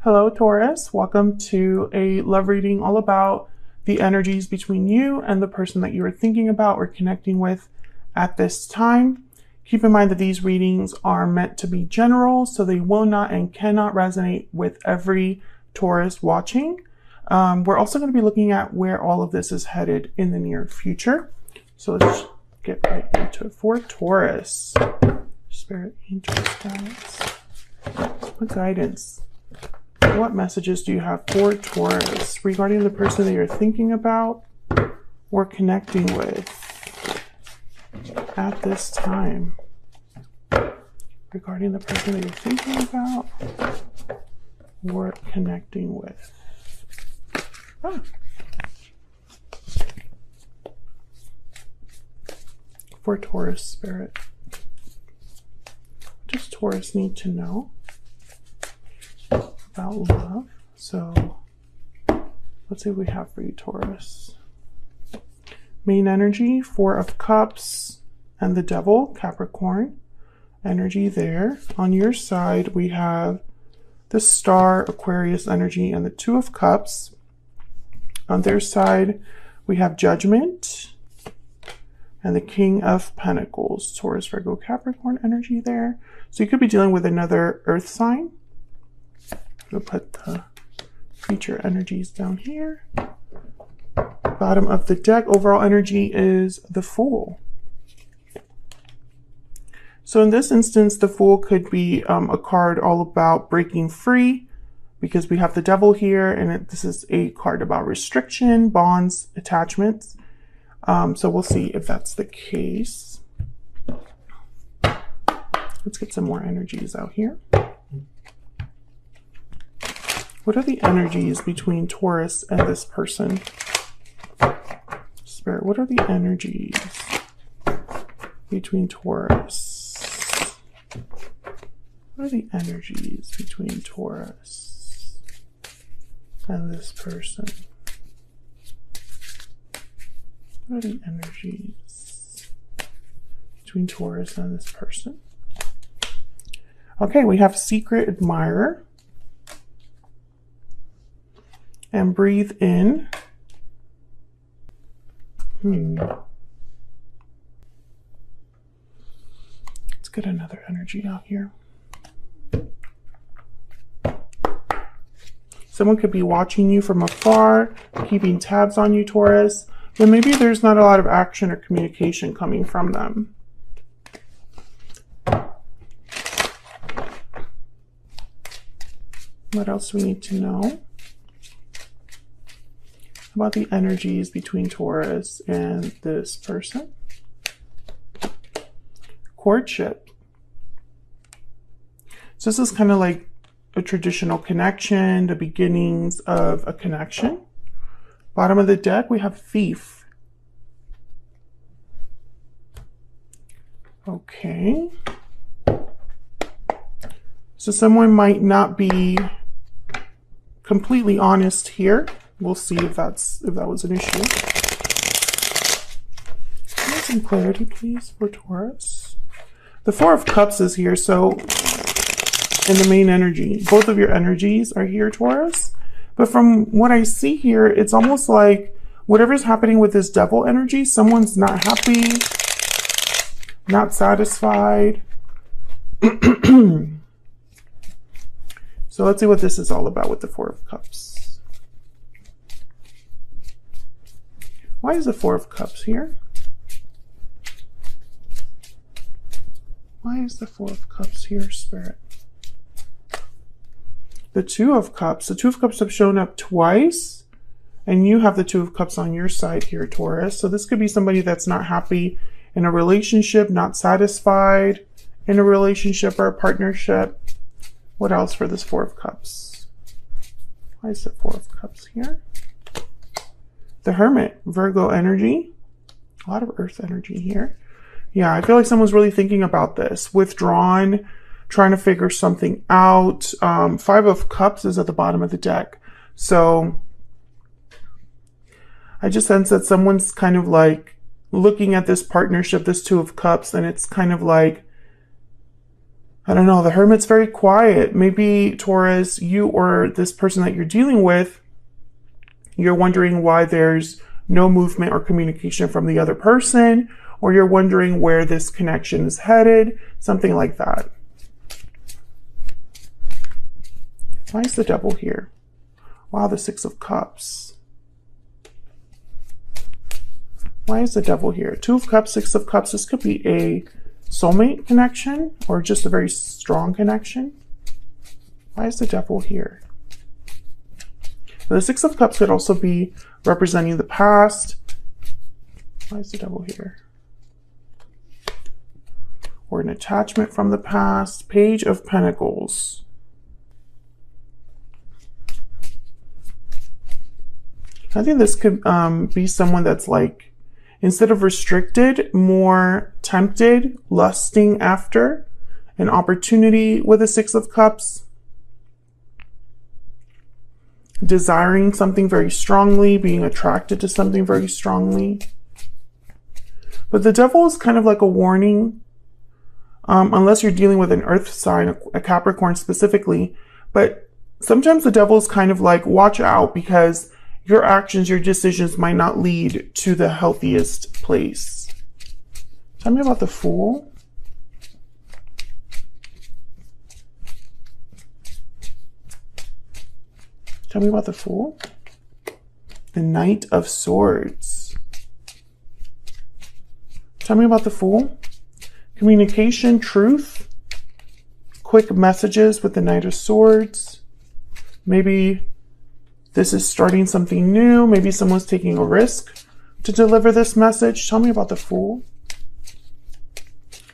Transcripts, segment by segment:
Hello, Taurus. Welcome to a love reading all about the energies between you and the person that you are thinking about or connecting with at this time. Keep in mind that these readings are meant to be general, so they will not and cannot resonate with every Taurus watching. We're also going to be looking at where all of this is headed in the near future. So let's get right into it. For Taurus, Spirit, Angels, guides. What guidance? What messages do you have for Taurus regarding the person that you're thinking about or connecting with at this time? Regarding the person that you're thinking about or connecting with. For Taurus, Spirit. What does Taurus need to know about love? So let's see what we have for you, Taurus. Main energy, Four of Cups and the Devil, Capricorn. Energy there. On your side, we have the Star, Aquarius energy, and the Two of Cups. On their side, we have Judgment and the King of Pentacles, Taurus, Virgo, Capricorn energy there. So you could be dealing with another earth sign. We'll put the future energies down here. Bottom of the deck, overall energy is the Fool. So in this instance, the Fool could be a card all about breaking free, because we have the Devil here, and this is a card about restriction, bonds, attachments. So we'll see if that's the case. Let's get some more energies out here. What are the energies between Taurus and this person? Spirit, what are the energies between Taurus? What are the energies between Taurus and this person? What are the energies between Taurus and this person? Okay, we have Secret Admirer. And breathe in. Let's get another energy out here. Someone could be watching you from afar, keeping tabs on you, Taurus, but maybe there's not a lot of action or communication coming from them. What else do we need to know about the energies between Taurus and this person? Courtship. So this is kind of like a traditional connection, the beginnings of a connection. Bottom of the deck, we have Thief. Okay. So someone might not be completely honest here. We'll see if that was an issue. Can I have some clarity, please, for Taurus? The Four of Cups is here, so in the main energy, both of your energies are here, Taurus. But from what I see here, it's almost like whatever's happening with this Devil energy, someone's not happy, not satisfied. So let's see what this is all about with the Four of Cups. Why is the Four of Cups here? Why is the Four of Cups here, Spirit? The Two of Cups. The Two of Cups have shown up twice, and you have the Two of Cups on your side here, Taurus. So this could be somebody that's not happy in a relationship, not satisfied in a relationship or a partnership. What else for this Four of Cups? Why is the Four of Cups here? The Hermit, Virgo energy. A lot of earth energy here. Yeah, I feel like someone's really thinking about this. Withdrawn, trying to figure something out. Five of Cups is at the bottom of the deck. So I just sense that someone's kind of like looking at this partnership, this Two of Cups, and it's kind of like I don't know, the Hermit's very quiet. Maybe Taurus, you or this person that you're dealing with, you're wondering why there's no movement or communication from the other person, or you're wondering where this connection is headed, something like that. Why is the Devil here? Wow, the Six of Cups. Why is the Devil here? Two of Cups, Six of Cups. This could be a soulmate connection or just a very strong connection. Why is the Devil here? The Six of Cups could also be representing the past. Why is the Devil here? Or an attachment from the past. Page of Pentacles. I think this could be someone that's like, instead of restricted, more tempted, lusting after an opportunity with a Six of Cups. Desiring something very strongly, being attracted to something very strongly. But the Devil is kind of like a warning, unless you're dealing with an earth sign, a Capricorn specifically. But sometimes the Devil is kind of like, watch out, because your actions, your decisions might not lead to the healthiest place. Tell me about the Fool. Tell me about the Fool. The Knight of Swords. Tell me about the Fool. Communication, truth, quick messages with the Knight of Swords. Maybe this is starting something new. Maybe someone's taking a risk to deliver this message. Tell me about the Fool.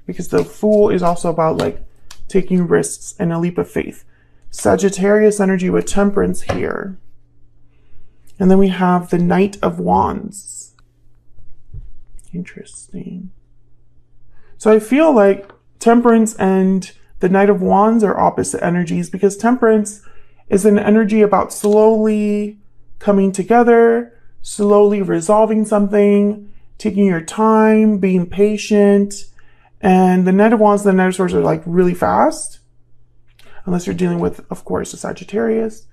Because the Fool is also about like taking risks and a leap of faith. Sagittarius energy with Temperance here. And then we have the Knight of Wands. Interesting. So I feel like Temperance and the Knight of Wands are opposite energies, because Temperance is an energy about slowly coming together, slowly resolving something, taking your time, being patient. And the Knight of Wands and the Knight of Swords are like really fast. Unless you're dealing with, of course, a Sagittarius.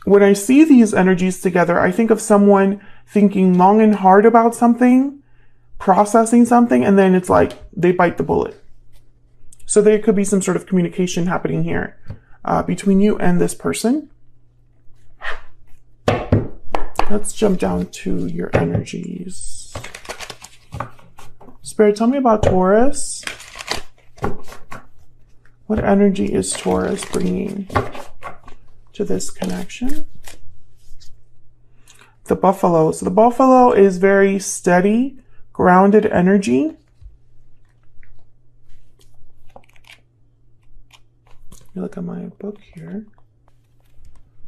When I see these energies together, I think of someone thinking long and hard about something, processing something, and then it's like they bite the bullet. So there could be some sort of communication happening here between you and this person. Let's jump down to your energies. Spirit, tell me about Taurus. What energy is Taurus bringing to this connection? The Buffalo. So the Buffalo is very steady, grounded energy. Let me look at my book here.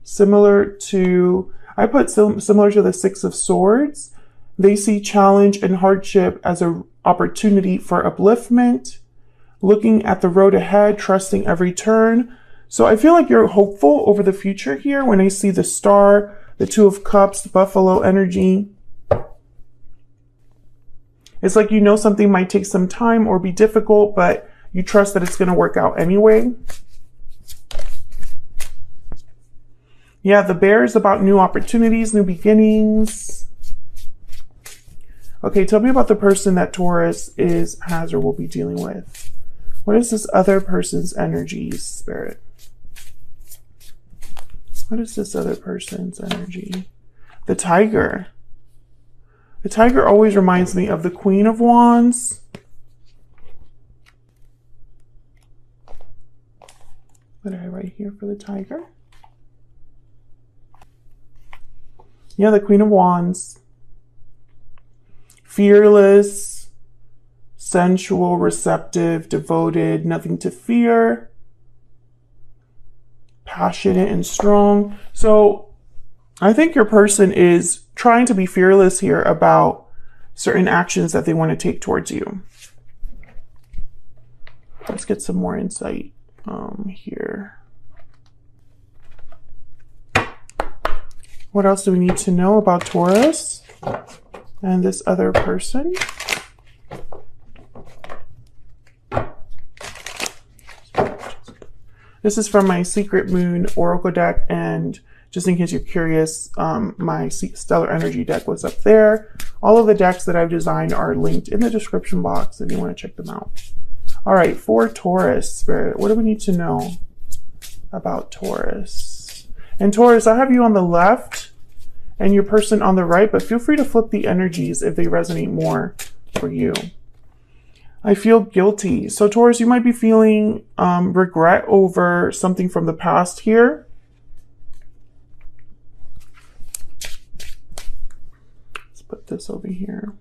Similar to, I put similar to the Six of Swords. They see challenge and hardship as an opportunity for upliftment. Looking at the road ahead, trusting every turn. So I feel like you're hopeful over the future here when I see the Star, the Two of Cups, the Buffalo energy. It's like you know something might take some time or be difficult, but you trust that it's going to work out anyway. Yeah, the Bear is about new opportunities, new beginnings. Okay, tell me about the person that Taurus has or will be dealing with. What is this other person's energy, Spirit? What is this other person's energy? The Tiger. The Tiger always reminds me of the Queen of Wands. What did I write here for the Tiger? Yeah, the Queen of Wands. Fearless. Sensual, receptive, devoted, nothing to fear, passionate and strong. So I think your person is trying to be fearless here about certain actions that they want to take towards you. Let's get some more insight here. What else do we need to know about Taurus and this other person? This is from my Secret Moon Oracle deck, and just in case you're curious, my Stellar Energy deck was up there. All of the decks that I've designed are linked in the description box if you want to check them out. All right, for Taurus, Spirit, what do we need to know about Taurus? And Taurus, I have you on the left and your person on the right, but feel free to flip the energies if they resonate more for you. I feel guilty. So Taurus, you might be feeling regret over something from the past here. Let's put this over here.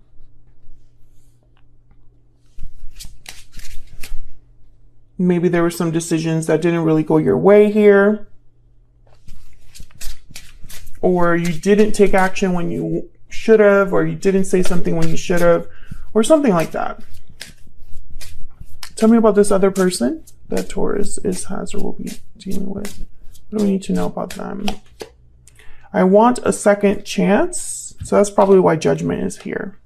Maybe there were some decisions that didn't really go your way here. Or you didn't take action when you should have, or you didn't say something when you should have, or something like that. Tell me about this other person that Taurus has or will be dealing with. What do we need to know about them? I want a second chance. So that's probably why Judgment is here.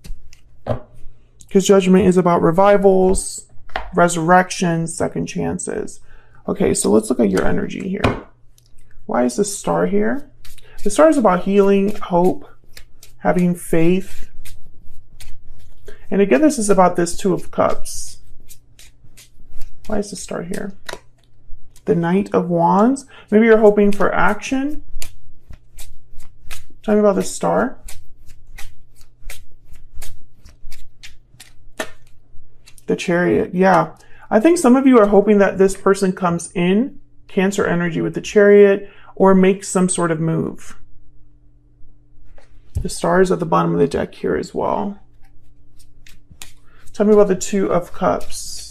Because Judgment is about revivals, resurrections, second chances. Okay, so let's look at your energy here. Why is the Star here? The Star is about healing, hope, having faith. And again, this is about this Two of Cups. Why is the Star here? The Knight of Wands. Maybe you're hoping for action. Tell me about the Star. The Chariot. Yeah. I think some of you are hoping that this person comes in, Cancer energy with the Chariot, or makes some sort of move. The Star is at the bottom of the deck here as well. Tell me about the Two of Cups.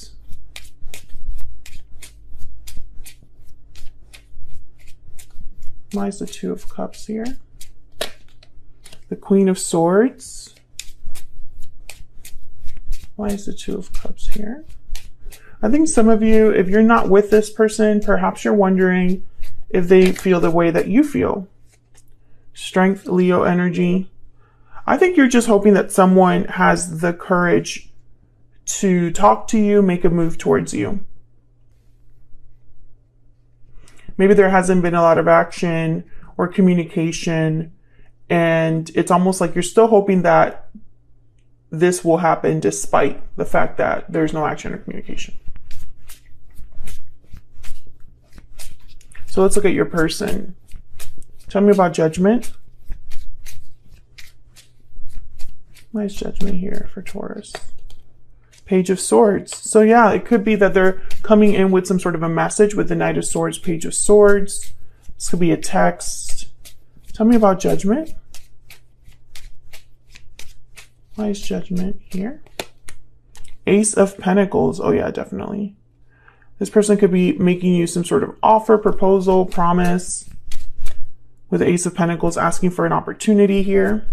Why is the Two of Cups here? The Queen of Swords. Why is the Two of Cups here? I think some of you, if you're not with this person, perhaps you're wondering if they feel the way that you feel. Strength, Leo energy. I think you're just hoping that someone has the courage to talk to you, make a move towards you. Maybe there hasn't been a lot of action or communication, and it's almost like you're still hoping that this will happen despite the fact that there's no action or communication. So let's look at your person. Tell me about Judgment. Why is Judgment here for Taurus? Page of Swords. So yeah, it could be that they're coming in with some sort of a message with the Knight of Swords, Page of Swords. This could be a text. Tell me about Judgment. Why is Judgment here? Ace of Pentacles. Oh yeah, definitely. This person could be making you some sort of offer, proposal, promise. With the Ace of Pentacles asking for an opportunity here.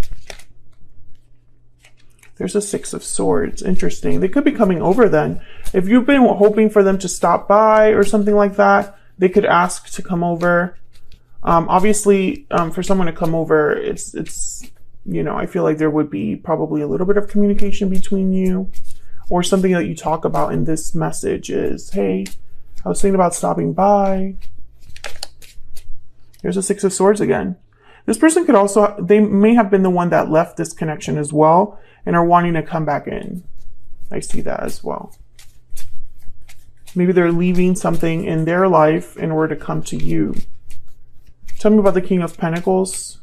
There's a Six of Swords. Interesting. They could be coming over then. If you've been hoping for them to stop by or something like that, they could ask to come over. Obviously, for someone to come over, it's you know, I feel like there would be probably a little bit of communication between you, or something that you talk about in this message is, hey, I was thinking about stopping by. There's a Six of Swords again. This person could also, they may have been the one that left this connection as well and are wanting to come back in. I see that as well. Maybe they're leaving something in their life in order to come to you. Tell me about the King of Pentacles.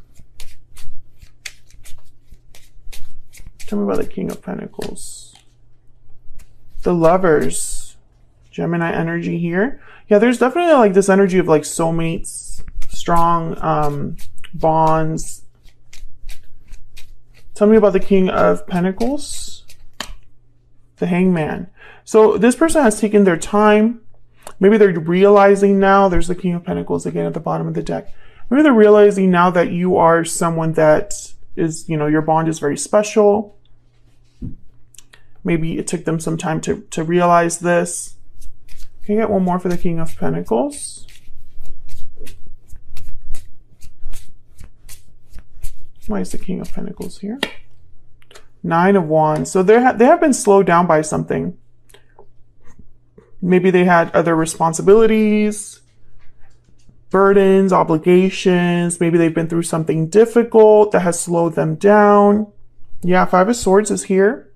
Tell me about the King of Pentacles. The Lovers. Gemini energy here. Yeah, there's definitely like this energy of like soulmates, strong bonds. Tell me about the King of Pentacles. The Hangman. So this person has taken their time. Maybe they're realizing now, there's the King of Pentacles again at the bottom of the deck. Maybe they're realizing now that you are someone that is, you know, your bond is very special. Maybe it took them some time to realize this. Can I get one more for the King of Pentacles? Why is the King of Pentacles here? Nine of Wands. So they have been slowed down by something. Maybe they had other responsibilities. burdens, obligations. Maybe they've been through something difficult that has slowed them down. Yeah, Five of Swords is here.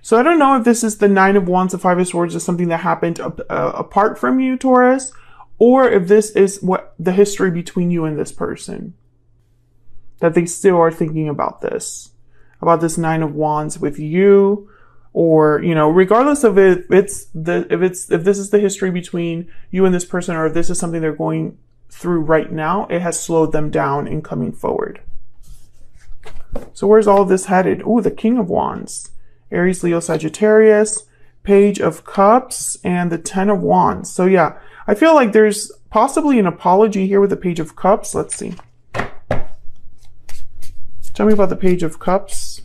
So I don't know if this is the Nine of Wands. The Five of Swords is something that happened apart from you, Taurus, or if this is what the history between you and this person, that they still are thinking about this Nine of Wands with you, or, you know, regardless of if this is the history between you and this person, or if this is something they're going through right now, it has slowed them down in coming forward. So where's all of this headed? Oh, the King of Wands, Aries, Leo, Sagittarius, Page of Cups, and the Ten of Wands. So yeah, I feel like there's possibly an apology here with the Page of Cups. Let's see. Tell me about the Page of Cups.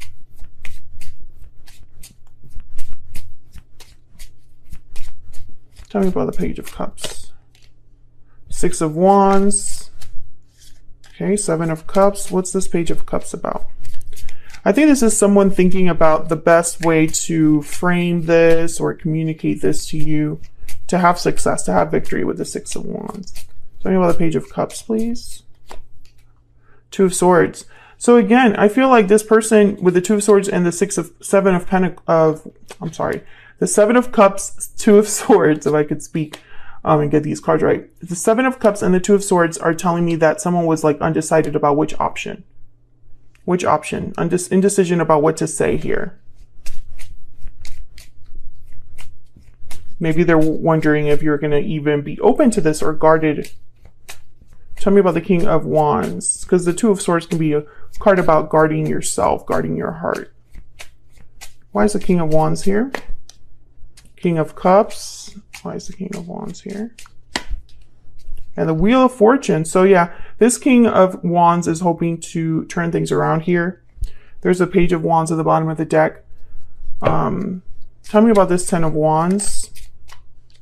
Tell me about the Page of Cups. Six of Wands. Okay, Seven of Cups. What's this Page of Cups about? I think this is someone thinking about the best way to frame this or communicate this to you to have success, to have victory with the Six of Wands. Tell me about the Page of Cups, please. Two of Swords. So again, I feel like this person with the Two of Swords and the Seven of Cups, Two of Swords, if I could speak and get these cards right. The Seven of Cups and the Two of Swords are telling me that someone was like undecided about which option. Which option? Indecision about what to say here. Maybe they're wondering if you're going to even be open to this or guarded. Tell me about the King of Wands, because the Two of Swords can be a card about guarding yourself, guarding your heart. Why is the King of Wands here? King of Cups. Why is the King of Wands here? And the Wheel of Fortune. So yeah, this King of Wands is hoping to turn things around here. There's a Page of Wands at the bottom of the deck. Tell me about this Ten of Wands.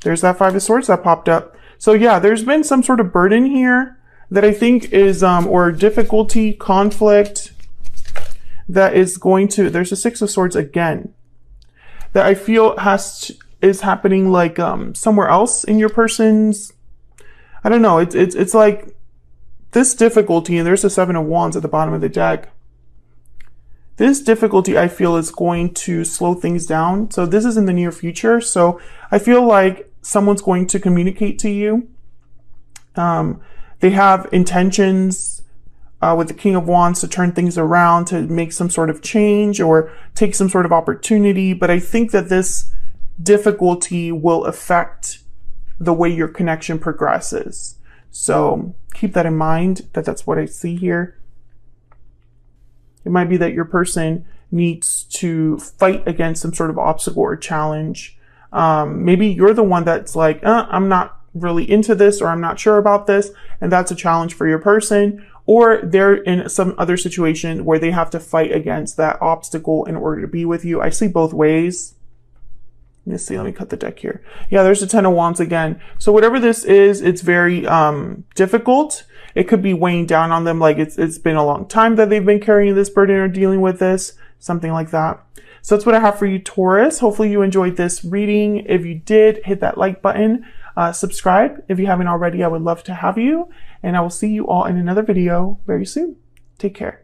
There's that Five of Swords that popped up. So yeah, there's been some sort of burden here that I think is, or difficulty, conflict that is going to, there's a Six of Swords again, that I feel is happening like somewhere else in your person's, I don't know, it's like this difficulty, and there's a Seven of Wands at the bottom of the deck. This difficulty, I feel, is going to slow things down. So this is in the near future. So I feel like someone's going to communicate to you. They have intentions with the King of Wands to turn things around, to make some sort of change or take some sort of opportunity. But I think that this difficulty will affect the way your connection progresses. So keep that in mind, that's what I see here. It might be that your person needs to fight against some sort of obstacle or challenge. Maybe you're the one that's like, I'm not really into this, or I'm not sure about this, and that's a challenge for your person. Or they're in some other situation where they have to fight against that obstacle in order to be with you. I see both ways. Let's see, let me cut the deck here. Yeah, there's the Ten of Wands again. So whatever this is, it's very difficult. It could be weighing down on them, like it's been a long time that they've been carrying this burden or dealing with this, something like that. So that's what I have for you, Taurus. Hopefully you enjoyed this reading. If you did, hit that like button. Subscribe if you haven't already. I would love to have you. And I will see you all in another video very soon. Take care.